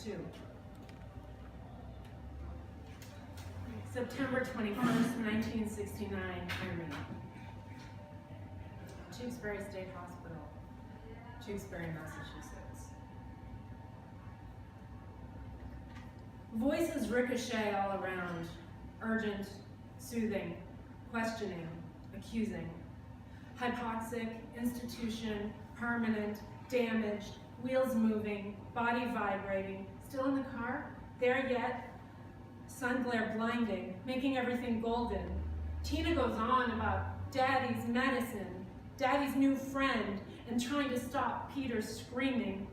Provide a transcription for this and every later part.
2. September 21st, 1969, Irene. Tewksbury State Hospital, Tewksbury, Massachusetts. Voices ricochet all around, urgent, soothing, questioning, accusing. Hypoxic, institution, permanent, damaged, wheels moving, body vibrating, still in the car, there yet, sun glare blinding, making everything golden. Tina goes on about Daddy's medicine, Daddy's new friend, and trying to stop Peter screaming.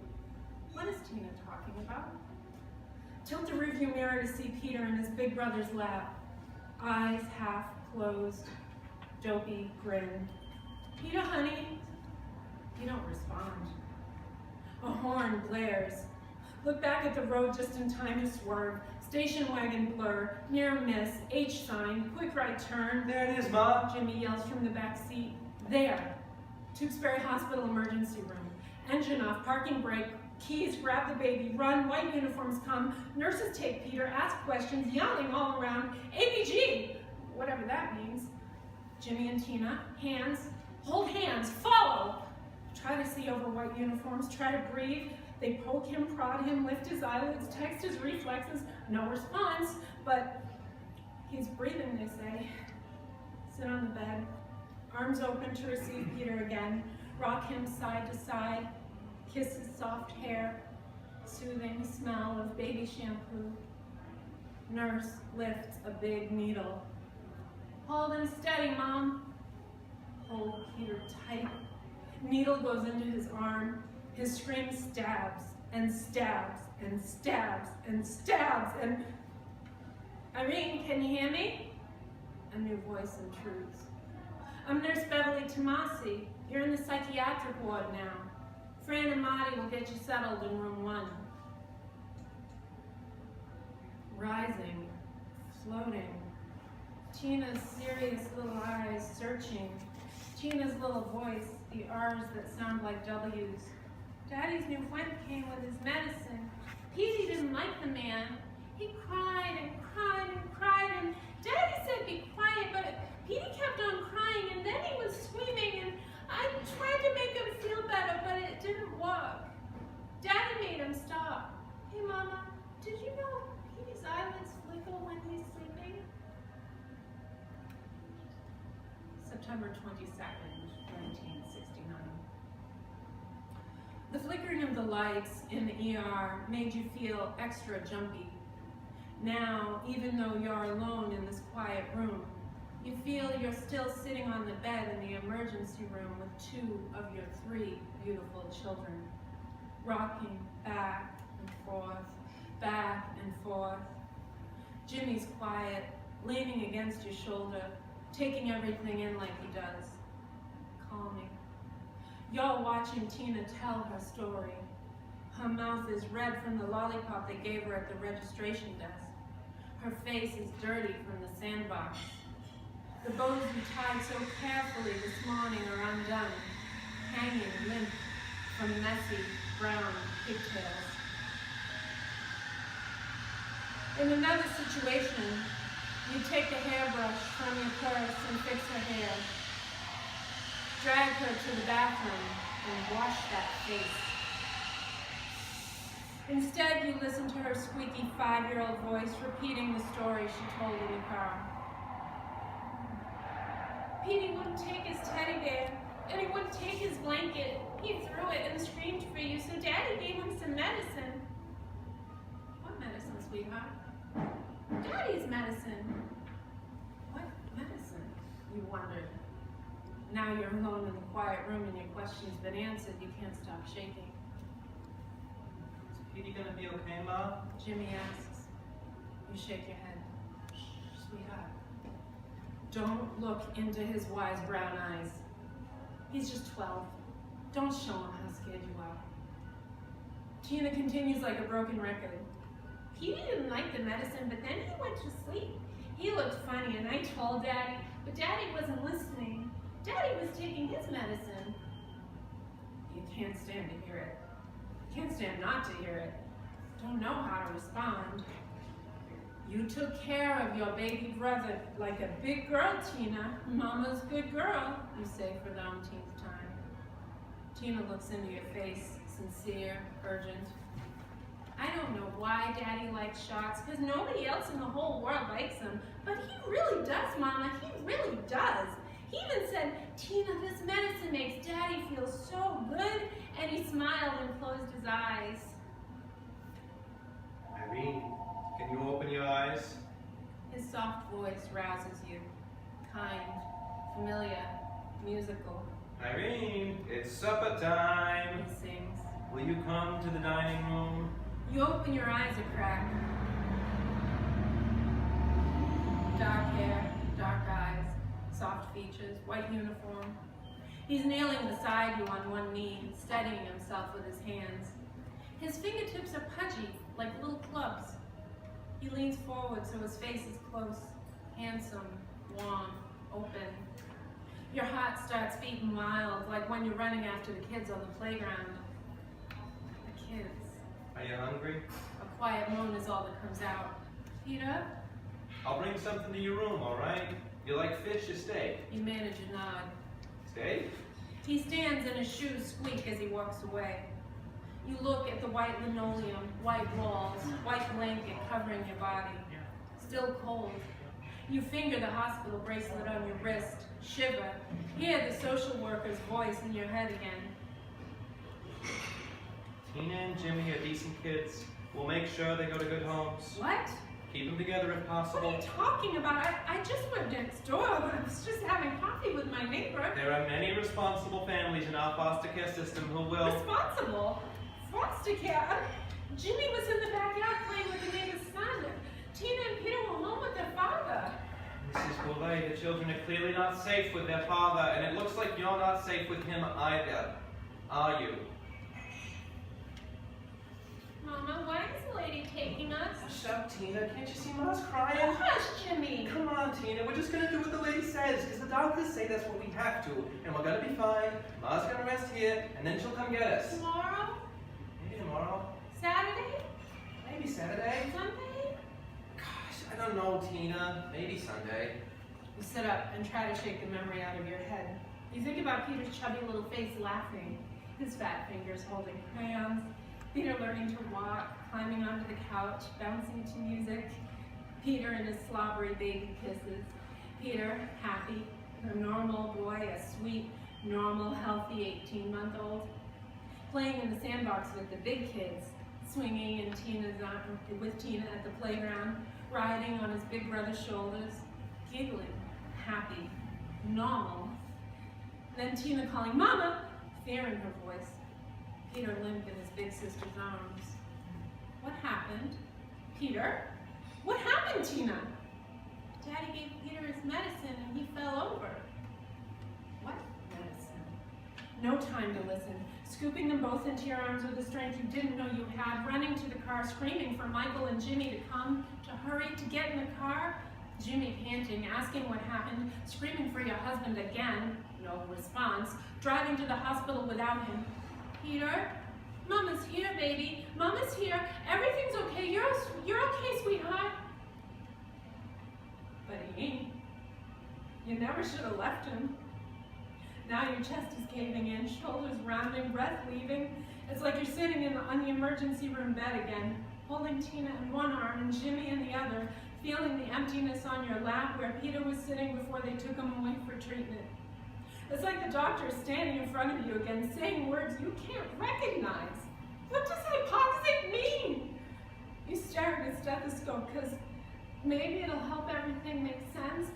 What is Tina talking about? Tilt the rearview mirror to see Peter in his big brother's lap, eyes half closed, dopey grin. Peter, honey, you don't respond. A horn blares. Look back at the road just in time to swerve. Station wagon blur, near miss, H sign, quick right turn. There it is, Ma. Jimmy yells from the back seat. There. Tewksbury Hospital emergency room. Engine off, parking brake, keys, grab the baby, run, white uniforms come, nurses take Peter, ask questions, yelling all around, ABG, whatever that means. Jimmy and Tina, hands, hold hands, follow. Try to see over white uniforms, try to breathe. They poke him, prod him, lift his eyelids, text his reflexes, no response, but he's breathing, they say. Sit on the bed, arms open to receive Peter again, rock him side to side, kiss his soft hair, soothing smell of baby shampoo. Nurse lifts a big needle. Hold him steady, Mom. Hold Peter tight. Needle goes into his arm. His scream stabs and stabs and stabs and stabs and... Irene, can you hear me? A new voice intrudes. I'm Nurse Beverly Tomasi. You're in the psychiatric ward now. Fran and Marty will get you settled in room 1. Rising, floating. Tina's serious little eyes searching. Tina's little voice, the R's that sound like W's. Daddy's new friend came with his medicine. Petey didn't like the man. He cried and cried and cried, and Daddy said be quiet, but Petey kept on crying, and then he was screaming, and I tried to make him feel better, but it didn't work. Daddy made him stop. Hey, Mama, did you know Petey's eyelids flicker when he's sleeping? September 22nd, 1969. The flickering of the lights in the ER made you feel extra jumpy. Now, even though you're alone in this quiet room, you feel you're still sitting on the bed in the emergency room with 2 of your 3 beautiful children, rocking back and forth, back and forth. Jimmy's quiet, leaning against your shoulder, taking everything in like he does, calming. You're watching Tina tell her story. Her mouth is red from the lollipop they gave her at the registration desk. Her face is dirty from the sandbox. The bows you tied so carefully this morning are undone, hanging limp from messy brown pigtails. In another situation, you take the hairbrush from your purse and fix her hair. Drag her to the bathroom and wash that face. Instead, you listen to her squeaky 5-year-old voice repeating the story she told in the car. Petey wouldn't take his teddy bear, and he wouldn't take his blanket. He threw it and screamed for you, so Daddy gave him some medicine. What medicine, sweetheart? Daddy's medicine. What medicine? You wondered. Now you're alone in the quiet room and your question's been answered. You can't stop shaking. Is Petey gonna be okay, Ma? Jimmy asks. You shake your head. Shh, sweetheart. Don't look into his wise brown eyes. He's just 12. Don't show him how scared you are. Tina continues like a broken record. Petey didn't like the medicine, but then he went to sleep. He looked funny, and I told Daddy, but Daddy wasn't listening. Daddy was taking his medicine. You can't stand to hear it. You can't stand not to hear it. don't know how to respond. You took care of your baby brother like a big girl, Tina. Mama's good girl, you say for the umpteenth time. Tina looks into your face, sincere, urgent. I don't know why Daddy likes shots, because nobody else in the whole world likes them. But he really does, Mama. He really does. He even said, Tina, this medicine makes Daddy feel so good. And he smiled and closed his eyes. Irene, can you open your eyes? His soft voice rouses you. Kind, familiar, musical. Irene, it's supper time. He sings. Will you come to the dining room? You open your eyes a crack. Dark hair, dark eyes, soft features, white uniform. He's kneeling beside you on one knee, steadying himself with his hands. His fingertips are pudgy, like little clubs. He leans forward so his face is close, handsome, warm, open. Your heart starts beating wild, like when you're running after the kids on the playground. The kids. Are you hungry? A quiet moan is all that comes out. Peter? I'll bring something to your room, all right? You like fish or steak? You manage a nod. Steak? He stands and his shoes squeak as he walks away. You look at the white linoleum, white walls, white blanket covering your body. Still cold. You finger the hospital bracelet on your wrist, shiver, hear the social worker's voice in your head again. Tina and Jimmy are decent kids. We'll make sure they go to good homes. What? Keep them together if What possible. are you talking about? I just went next door. I was just having coffee with my neighbor. There are many responsible families in our foster care system who will... Responsible? Foster care? Jimmy was in the backyard playing with the neighbor's son. Tina and Peter were home with their father. Mrs. Boulay, the children are clearly not safe with their father, and it looks like you're not safe with him either. Are you? Mama, why is the lady taking us? Hush up, Tina. Can't you see Ma's crying? Oh, hush, Jimmy. Come on, Tina. We're just gonna do what the lady says, because the doctors say that's what we have to, and we're gonna be fine. Ma's gonna rest here, and then she'll come get us. Tomorrow? Maybe tomorrow. Saturday? Maybe Saturday. Sunday? Gosh, I don't know, Tina. Maybe Sunday. You sit up and try to shake the memory out of your head. You think about Peter's chubby little face laughing, his fat fingers holding crayons, Peter learning to walk, climbing onto the couch, bouncing to music, Peter and his slobbery baby kisses, Peter happy, a normal boy, a sweet, normal, healthy 18-month-old, playing in the sandbox with the big kids, swinging in with Tina at the playground, riding on his big brother's shoulders, giggling, happy, normal. Then Tina calling, Mama, fear in her voice. Peter limp in his big sister's arms. What happened? Peter? What happened, Tina? Daddy gave Peter his medicine and he fell over. What medicine? No time to listen. Scooping them both into your arms with the strength you didn't know you had, running to the car, screaming for Michael and Jimmy to come, to hurry, to get in the car. Jimmy panting, asking what happened, screaming for your husband again, no response, driving to the hospital without him. Peter? Mama's here, baby. Mama's here. Everything's okay. You're okay, sweetheart. But he ain't. You never should have left him. Now your chest is caving in, shoulders rounding, breath leaving. It's like you're sitting on the emergency room bed again, holding Tina in one arm and Jimmy in the other, feeling the emptiness on your lap where Peter was sitting before they took him away for treatment. It's like the doctor is standing in front of you again, saying words you can't recognize. What does hypoxic mean? You stare at his stethoscope because maybe it'll help everything make sense.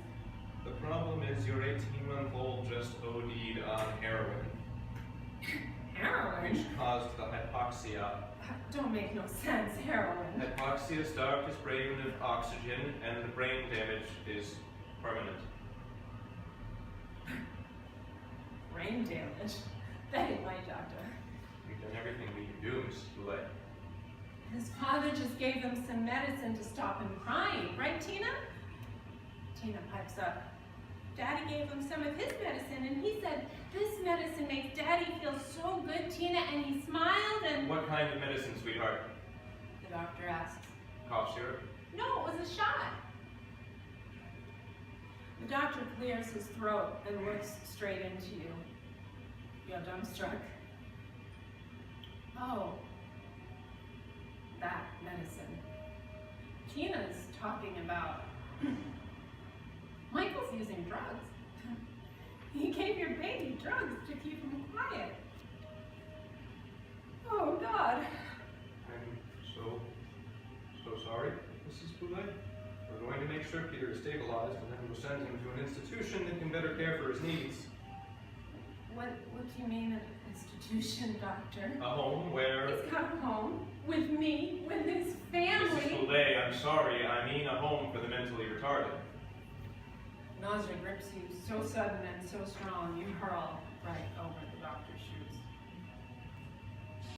The problem is your 18-month-old just OD'd on heroin, Heroin? which caused the hypoxia. Don't make no sense, heroin. Hypoxia starves brain of oxygen, and the brain damage is permanent. Brain damage? That ain't my doctor. We've done everything we can do, Mrs. Boulay. His father just gave him some medicine to stop him crying, right, Tina? Tina pipes up. Daddy gave him some of his medicine, and he said, this medicine makes Daddy feel so good, Tina, and he smiled and... What kind of medicine, sweetheart? The doctor asks. Cough syrup? No, it was a shot. The doctor clears his throat and looks straight into you. You're dumbstruck. Oh, that medicine. Tina's talking about Michael's using drugs. He gave your baby drugs to keep him quiet. Oh, God. I'm so sorry, Mrs. Boulay. We're going to make sure Peter is stabilized, and then we'll send him to an institution that can better care for his needs. What do you mean an institution, doctor? A home where... He's got a home with me, with his family. Mrs. Boulay, I'm sorry, I mean a home for the mentally retarded. Nausea grips you, so sudden and so strong, you hurl.